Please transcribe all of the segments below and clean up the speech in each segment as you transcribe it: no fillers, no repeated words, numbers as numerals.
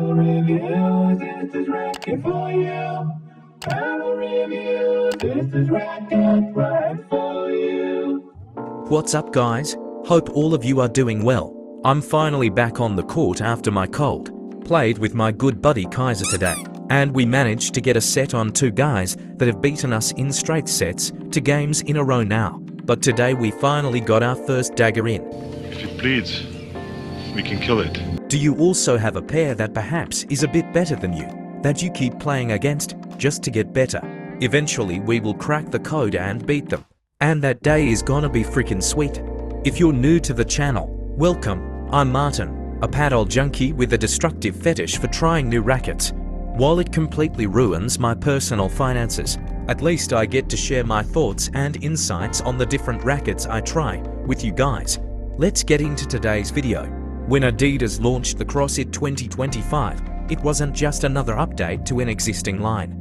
a review, this is racket for you. Have a review, this is racket right for you. What's up, guys? Hope all of you are doing well. I'm finally back on the court after my cold. Played with my good buddy Kaiser today, and we managed to get a set on two guys that have beaten us in straight sets to games in a row now. But today we finally got our first dagger in. If it bleeds, we can kill it. Do you also have a pair that perhaps is a bit better than you, that you keep playing against just to get better? Eventually we will crack the code and beat them. And that day is gonna be freaking sweet. If you're new to the channel, welcome. I'm Martin, a paddle junkie with a destructive fetish for trying new rackets. While it completely ruins my personal finances, at least I get to share my thoughts and insights on the different rackets I try with you guys. Let's get into today's video. When Adidas launched the CrossFit 2025, it wasn't just another update to an existing line.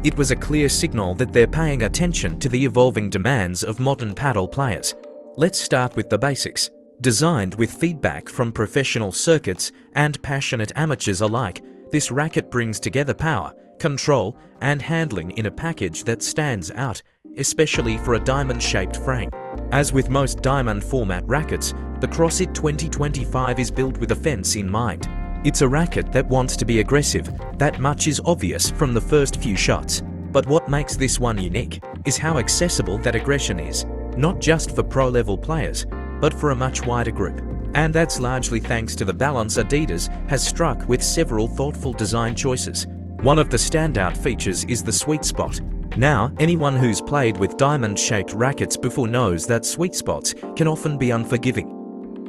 It was a clear signal that they're paying attention to the evolving demands of modern paddle players. Let's start with the basics. Designed with feedback from professional circuits and passionate amateurs alike, this racket brings together power, control, and handling in a package that stands out, especially for a diamond-shaped frame. As with most diamond format rackets, the CrossFit 2025 is built with a fence in mind. It's a racket that wants to be aggressive, that much is obvious from the first few shots. But what makes this one unique is how accessible that aggression is, not just for pro-level players, but for a much wider group. And that's largely thanks to the balance Adidas has struck with several thoughtful design choices. One of the standout features is the sweet spot. Now, anyone who's played with diamond-shaped rackets before knows that sweet spots can often be unforgiving.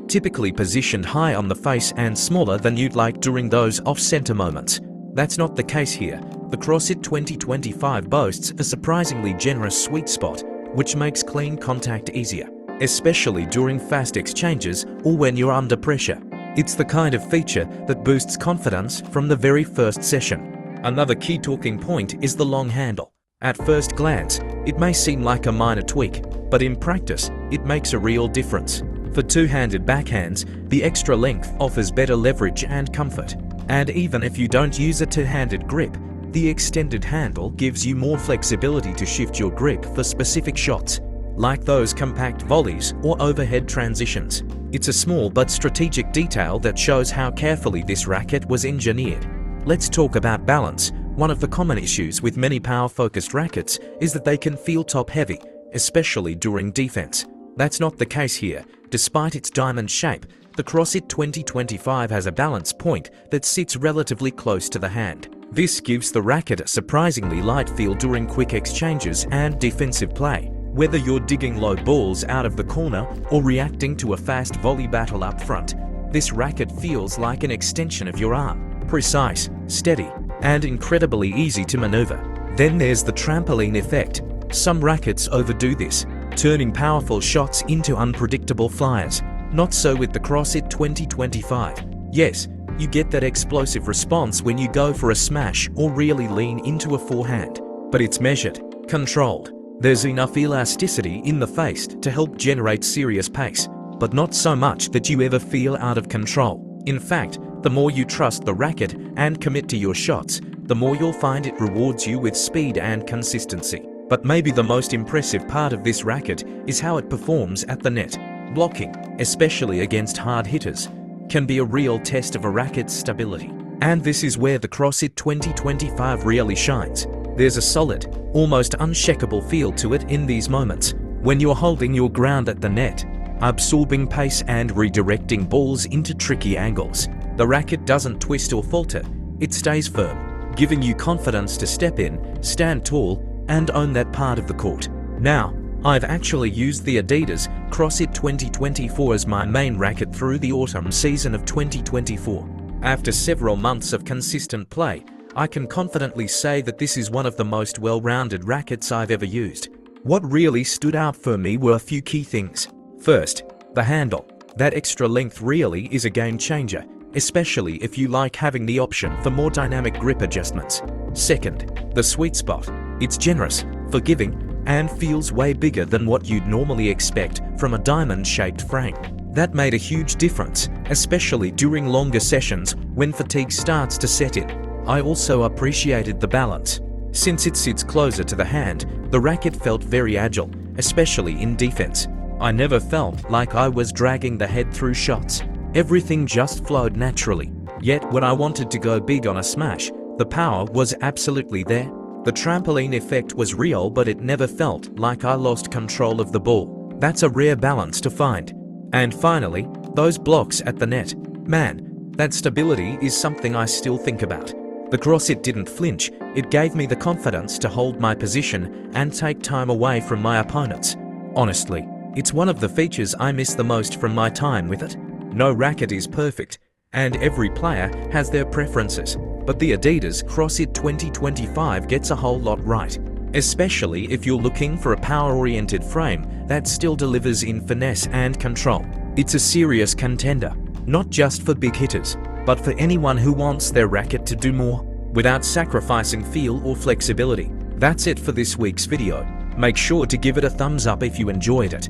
Typically positioned high on the face and smaller than you'd like during those off-center moments. That's not the case here. The CrossFit 2025 boasts a surprisingly generous sweet spot, which makes clean contact easier, especially during fast exchanges or when you're under pressure. It's the kind of feature that boosts confidence from the very first session. Another key talking point is the long handle. At first glance, it may seem like a minor tweak, but in practice, it makes a real difference. For two-handed backhands, the extra length offers better leverage and comfort. And even if you don't use a two-handed grip, the extended handle gives you more flexibility to shift your grip for specific shots, like those compact volleys or overhead transitions. It's a small but strategic detail that shows how carefully this racket was engineered. Let's talk about balance. One of the common issues with many power-focused rackets is that they can feel top-heavy, especially during defense. That's not the case here. Despite its diamond shape, the CrossFit 2025 has a balance point that sits relatively close to the hand. This gives the racket a surprisingly light feel during quick exchanges and defensive play. Whether you're digging low balls out of the corner or reacting to a fast volley battle up front, this racket feels like an extension of your arm. Precise, steady, and incredibly easy to maneuver. Then there's the trampoline effect. Some rackets overdo this, turning powerful shots into unpredictable flyers. Not so with the CrossFit 2025. Yes, you get that explosive response when you go for a smash or really lean into a forehand. But it's measured, controlled. There's enough elasticity in the face to help generate serious pace, but not so much that you ever feel out of control. In fact, the more you trust the racket and commit to your shots, the more you'll find it rewards you with speed and consistency. But maybe the most impressive part of this racket is how it performs at the net. Blocking, especially against hard hitters, can be a real test of a racket's stability. And this is where the CrossFit 2025 really shines. There's a solid, almost unshakable feel to it in these moments, when you're holding your ground at the net, absorbing pace and redirecting balls into tricky angles. The racket doesn't twist or falter, it stays firm, giving you confidence to step in, stand tall, and own that part of the court. Now, I've actually used the Adidas CrossFit 2024 as my main racket through the autumn season of 2024. After several months of consistent play, I can confidently say that this is one of the most well-rounded rackets I've ever used. What really stood out for me were a few key things. First, the handle. That extra length really is a game changer, especially if you like having the option for more dynamic grip adjustments. Second, the sweet spot. It's generous, forgiving, and feels way bigger than what you'd normally expect from a diamond-shaped frame. That made a huge difference, especially during longer sessions when fatigue starts to set in. I also appreciated the balance. Since it sits closer to the hand, the racket felt very agile, especially in defense. I never felt like I was dragging the head through shots. Everything just flowed naturally. Yet when I wanted to go big on a smash, the power was absolutely there. The trampoline effect was real, but it never felt like I lost control of the ball. That's a rare balance to find. And finally, those blocks at the net. Man, that stability is something I still think about. Because it didn't flinch, it gave me the confidence to hold my position and take time away from my opponents. Honestly, it's one of the features I miss the most from my time with it. No racket is perfect, and every player has their preferences, but the Adidas CrossFit 2025 gets a whole lot right, especially if you're looking for a power-oriented frame that still delivers in finesse and control. It's a serious contender, not just for big hitters, but for anyone who wants their racket to do more without sacrificing feel or flexibility. That's it for this week's video. Make sure to give it a thumbs up if you enjoyed it.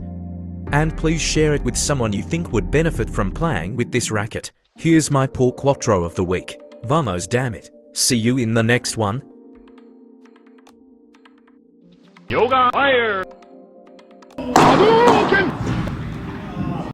And please share it with someone you think would benefit from playing with this racket. Here's my Paul Quattro of the week. Vamos, damn it. See you in the next one. Yoga fire! Adidas!